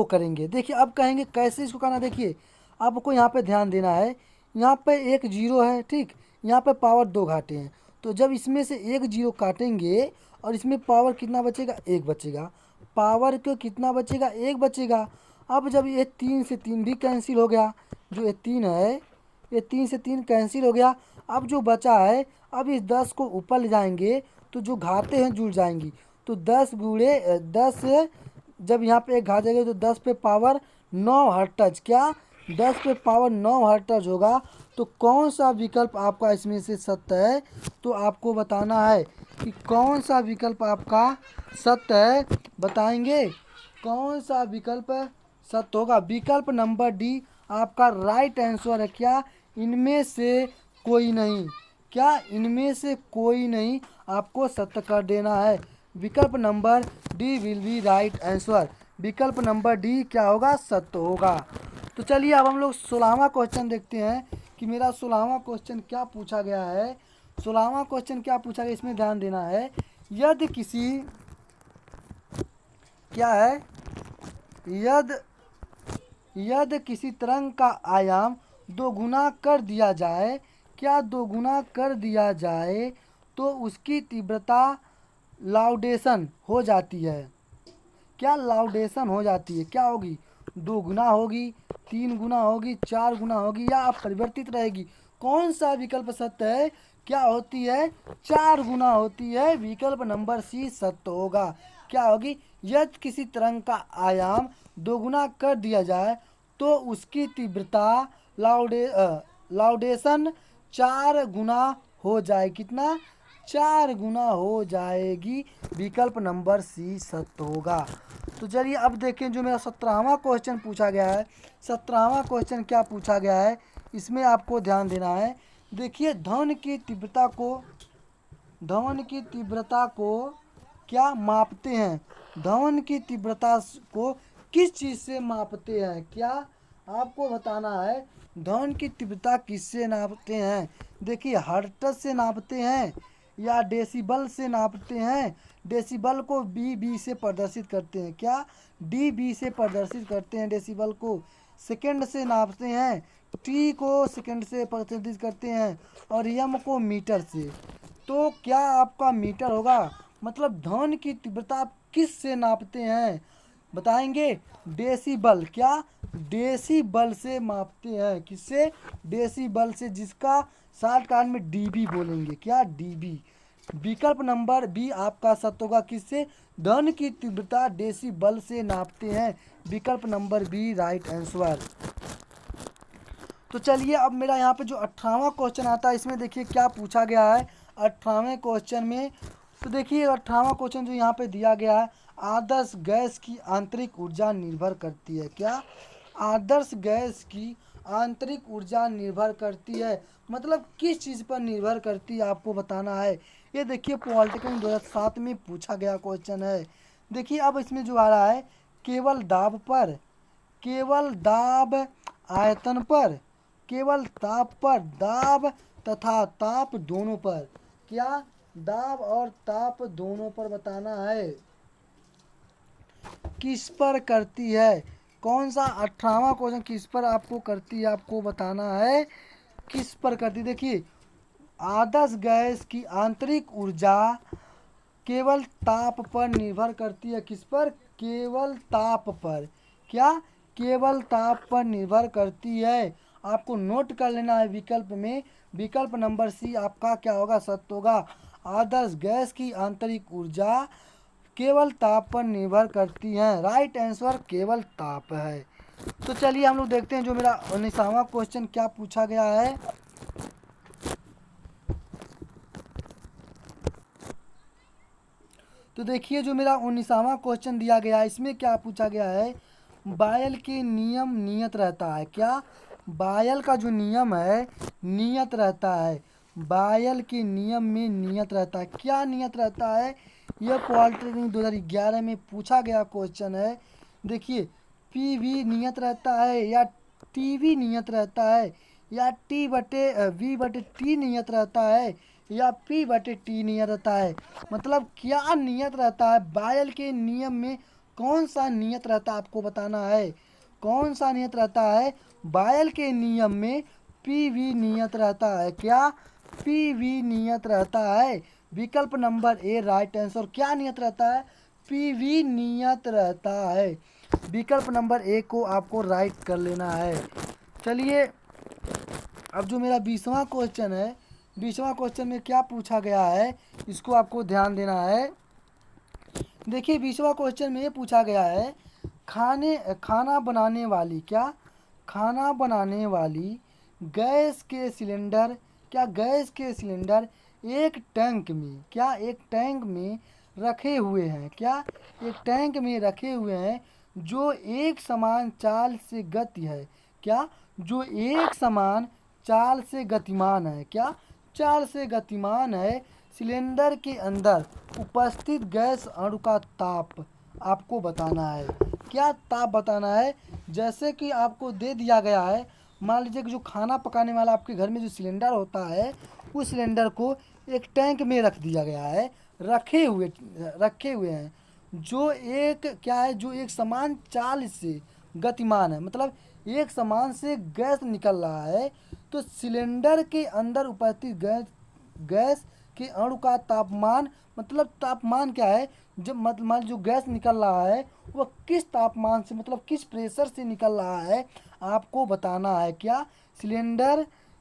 करेंगे। देखिए अब कहेंगे कैसे इसको करना। देखिए आपको यहाँ पे ध्यान देना है, यहाँ पे एक जीरो है, ठीक, यहाँ पे पावर 2 घाटे हैं। तो जब इसमें से एक जीरो काटेंगे और इसमें पावर कितना बचेगा? 1 बचेगा। पावर को कितना बचेगा? 1 बचेगा। अब जब ये 3 से 3 भी कैंसिल हो गया, जो ये 3 है, ये 3 से 3 कैंसिल हो गया। अब जो बचा है, अब इस 10 को ऊपर ले जाएंगे तो जो घाते हैं जुड़ जाएंगी। तो 10 जब यहाँ पे एक घात जाएगा तो 10 पे पावर 9 हर्ट्ज। क्या? 10 पे पावर 9 हर्ट्ज होगा। तो कौन सा विकल्प आपका इसमें से सत्य है? तो आपको बताना है कि कौन सा विकल्प आपका सत्य है, बताएंगे कौन सा विकल्प सत्य होगा। विकल्प नंबर डी आपका राइट आंसर है। क्या? इनमें से कोई नहीं। क्या? इनमें से कोई नहीं, आपको सत्य कर देना है। विकल्प number D will be right answer. विकल्प नंबर डी क्या होगा? सत्य होगा। तो चलिए अब हम लोग 16वां क्वेश्चन देखते हैं कि मेरा 16वां क्वेश्चन क्या पूछा गया है। 16वां क्वेश्चन क्या पूछा गया, इसमें ध्यान देना है। यदि किसी, क्या है, यदि किसी तरंग का आयाम 2 गुना कर दिया जाए, क्या 2 गुना कर दिया जाए तो उसकी तीव्रता लाउडेशन हो जाती है। क्या? लाउडेशन हो जाती है। क्या होगी? 2 गुना होगी, 3 गुना होगी, 4 गुना होगी या अपरिवर्तित रहेगी। कौन सा विकल्प सत्य है? क्या होती है? 4 गुना होती है। विकल्प नंबर सी सत्य होगा। क्या होगी? यदि किसी तरंग का आयाम 2 गुना कर दिया जाए तो उसकी तीव्रता लाउडेशन 4 गुना हो जाए। कितना? 4 गुना हो जाएगी। विकल्प नंबर सी सत्य होगा। तो चलिए अब देखें जो मेरा 17वां क्वेश्चन पूछा गया है। 17वां क्वेश्चन क्या पूछा गया है, इसमें आपको ध्यान देना है। देखिए ध्वनि की तीव्रता को क्या मापते हैं? ध्वनि की तीव्रता को किस चीज़ से मापते हैं? क्या आपको बताना है। ध्वनि की तीव्रता किससे नापते हैं? देखिए हर्ट्ज से नापते हैं या डेसिबल से नापते हैं। डेसिबल को बी से प्रदर्शित करते हैं। क्या? बी से प्रदर्शित करते हैं। डेसिबल को सेकंड से नापते हैं, टी को सेकंड से प्रदर्शित करते हैं और एम को मीटर से। तो क्या आपका मीटर होगा। मतलब ध्वनि की तीव्रता आप किस से नापते हैं, बताएंगे। डेसिबल। क्या? डेसिबल से मापते हैं। किससे? डेसिबल से, जिसका शॉर्टकट में डीबी बोलेंगे। क्या? डीबी। विकल्प नंबर बी आपका सत्य होगा। किससे? ध्वनि की तीव्रता डेसिबल से नापते हैं। विकल्प नंबर बी राइट आंसर। तो चलिए अब मेरा यहाँ पे जो 18वां क्वेश्चन आता है इसमें देखिए क्या पूछा गया है 18वें क्वेश्चन में। तो देखिए 18वां क्वेश्चन जो यहाँ पे दिया गया है, आदर्श गैस की आंतरिक ऊर्जा निर्भर करती है। क्या? आदर्श गैस की आंतरिक ऊर्जा निर्भर करती है, मतलब किस चीज़ पर निर्भर करती है आपको बताना है। ये देखिए पॉलिटिकल 2007 में पूछा गया क्वेश्चन है। देखिए अब इसमें जो आ रहा है, केवल दाब पर, केवल दाब आयतन पर, केवल ताप पर, दाब तथा ताप दोनों पर। क्या? दाब और ताप दोनों पर बताना है। किस पर करती है? कौन सा 18वां क्वेश्चन किस पर आपको करती है, आपको बताना है किस पर करती है। देखिए आदर्श गैस की आंतरिक ऊर्जा केवल ताप पर निर्भर करती है। किस पर? केवल ताप पर। क्या? केवल ताप पर निर्भर करती है। आपको नोट कर लेना है विकल्प में, विकल्प नंबर सी आपका क्या होगा? सत्य होगा। आदर्श गैस की आंतरिक ऊर्जा केवल ताप पर निर्भर करती है। राइट आंसर केवल ताप है। तो चलिए हम लोग देखते हैं जो मेरा 19वां क्वेश्चन क्या पूछा गया है। तो देखिए जो मेरा 19वां क्वेश्चन दिया गया है इसमें क्या पूछा गया है, बायल के नियम नियत रहता है। क्या? बायल का जो नियम है नियत रहता है। बायल के नियम में नियत रहता है। क्या नियत रहता है? यह पॉलिटेक्निक 2011 में पूछा गया क्वेश्चन है। देखिए पी वी नियत रहता है, या टी वी नियत रहता है, या टी बटे वी बटे टी नियत रहता है, या पी बटे टी नियत रहता है। मतलब क्या नियत रहता है? बायल के नियम में कौन सा नियत रहता है आपको बताना है। कौन सा नियत रहता है? बायल के नियम में पी वी नियत रहता है। क्या? पी वी नियत रहता है। विकल्प नंबर ए राइट आंसर। क्या नियत रहता है? पी वी नियत रहता है। विकल्प नंबर ए को आपको राइट कर लेना है। चलिए अब जो मेरा 20वां क्वेश्चन है, 20वां क्वेश्चन में क्या पूछा गया है इसको आपको ध्यान देना है। देखिए 20वां क्वेश्चन में ये पूछा गया है, खाना बनाने वाली, क्या? खाना बनाने वाली गैस के सिलेंडर, क्या? गैस के सिलेंडर एक टैंक में, क्या? एक टैंक में रखे हुए हैं। क्या? एक टैंक में रखे हुए हैं जो एक समान चाल से गति है। क्या? जो एक समान चाल से गतिमान है। क्या? चाल से गतिमान है। सिलेंडर के अंदर उपस्थित गैस अणु का ताप आपको बताना है। क्या ताप बताना है? जैसे कि आपको दे दिया गया है, मान लीजिए कि जो खाना पकाने वाला आपके घर में जो सिलेंडर होता है उस सिलेंडर को एक टैंक में रख दिया गया है, रखे हुए हैं जो एक क्या है, जो एक समान चाल से गतिमान है, मतलब एक समान से गैस निकल रहा है। तो सिलेंडर के अंदर उपस्थित गैस के अणु का तापमान, मतलब तापमान क्या है, जब मतलब मान जो गैस निकल रहा है वह किस तापमान से, मतलब किस प्रेशर से निकल रहा है आपको बताना है। क्या?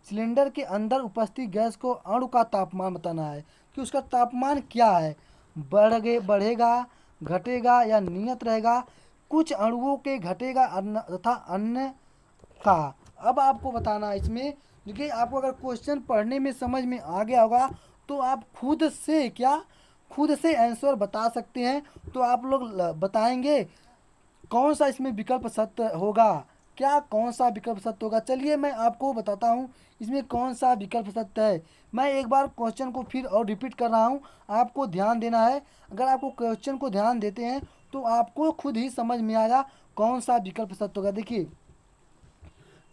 सिलेंडर के अंदर उपस्थित गैस को अणु का तापमान बताना है कि उसका तापमान क्या है, बढ़ेगा, घटेगा या नियत रहेगा। कुछ अणुओं के घटेगा तथा अन्य का। अब आपको बताना है इसमें, देखिए आपको अगर क्वेश्चन पढ़ने में समझ में आ गया होगा तो आप खुद से, क्या? खुद से आंसर बता सकते हैं। तो आप लोग बताएंगे कौन सा इसमें विकल्प सत्य होगा। क्या? कौन सा विकल्प सत्य होगा? चलिए मैं आपको बताता हूँ इसमें कौन सा विकल्प सत्य है। मैं एक बार क्वेश्चन को फिर और रिपीट कर रहा हूँ, आपको ध्यान देना है। अगर आपको क्वेश्चन को ध्यान देते हैं तो आपको खुद ही समझ में आएगा कौन सा विकल्प सत्य होगा। देखिए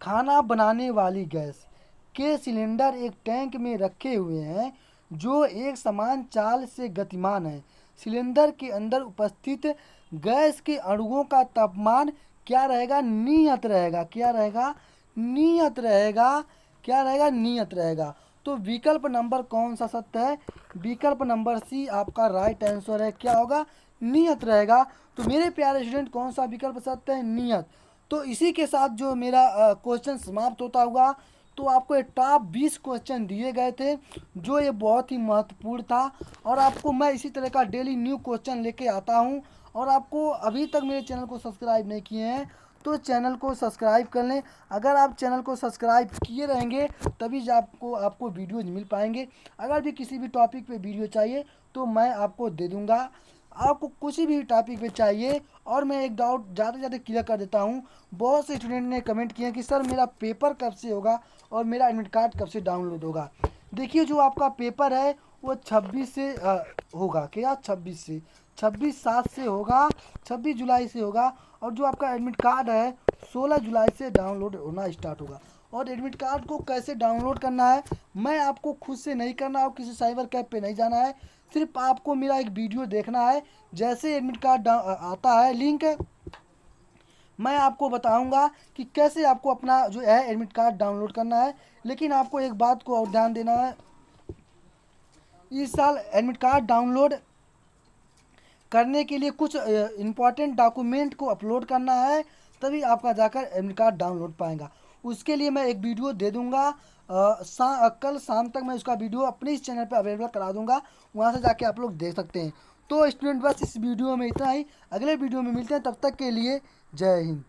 खाना बनाने वाली गैस के सिलेंडर एक टैंक में रखे हुए हैं जो एक समान चाल से गतिमान है। सिलेंडर के अंदर उपस्थित गैस के अणुओं का तापमान क्या रहेगा? नियत रहेगा। क्या रहेगा? नियत रहेगा। क्या रहेगा? नियत रहेगा। तो विकल्प नंबर कौन सा सत्य है? विकल्प नंबर सी आपका राइट आंसर है। क्या होगा? नियत रहेगा। तो मेरे प्यारे स्टूडेंट कौन सा विकल्प सत्य है? नियत। तो इसी के साथ जो मेरा क्वेश्चन समाप्त होता हुआ। तो आपको ये टॉप 20 क्वेश्चन दिए गए थे जो ये बहुत ही महत्वपूर्ण था, और आपको मैं इसी तरह का डेली न्यू क्वेश्चन लेके आता हूँ। और आपको अभी तक मेरे चैनल को सब्सक्राइब नहीं किए हैं तो चैनल को सब्सक्राइब कर लें। अगर आप चैनल को सब्सक्राइब किए रहेंगे तभी जा आपको वीडियोज मिल पाएंगे। अगर भी किसी भी टॉपिक पे वीडियो चाहिए तो मैं आपको दे दूंगा। आपको कुछ भी टॉपिक पे चाहिए। और मैं एक डाउट ज़्यादा ज़्यादा क्लियर कर देता हूँ। बहुत से स्टूडेंट ने कमेंट किया कि सर मेरा पेपर कब से होगा और मेरा एडमिट कार्ड कब से डाउनलोड होगा। देखिए जो आपका पेपर है वो 26 से होगा। क्या 26 से, 26/7 से होगा, 26 जुलाई से होगा। और जो आपका एडमिट कार्ड है 16 जुलाई से डाउनलोड होना स्टार्ट होगा। और एडमिट कार्ड को कैसे डाउनलोड करना है मैं आपको खुद से नहीं करना और किसी साइबर कैफ़े पे नहीं जाना है। सिर्फ आपको मेरा एक वीडियो देखना है। जैसे एडमिट कार्ड आता है लिंक, मैं आपको बताऊंगा कि कैसे आपको अपना जो है एडमिट कार्ड डाउनलोड करना है। लेकिन आपको एक बात को और ध्यान देना है, इस साल एडमिट कार्ड डाउनलोड करने के लिए कुछ इम्पॉर्टेंट डॉक्यूमेंट को अपलोड करना है, तभी आपका जाकर एडमिट कार्ड डाउनलोड पाएगा। उसके लिए मैं एक वीडियो दे दूंगा। कल शाम तक मैं उसका वीडियो अपने इस चैनल पे अवेलेबल करा दूंगा, वहाँ से जाके आप लोग देख सकते हैं। तो स्टूडेंट बस इस वीडियो में इतना ही। अगले वीडियो में मिलते हैं, तब तक के लिए जय हिंद।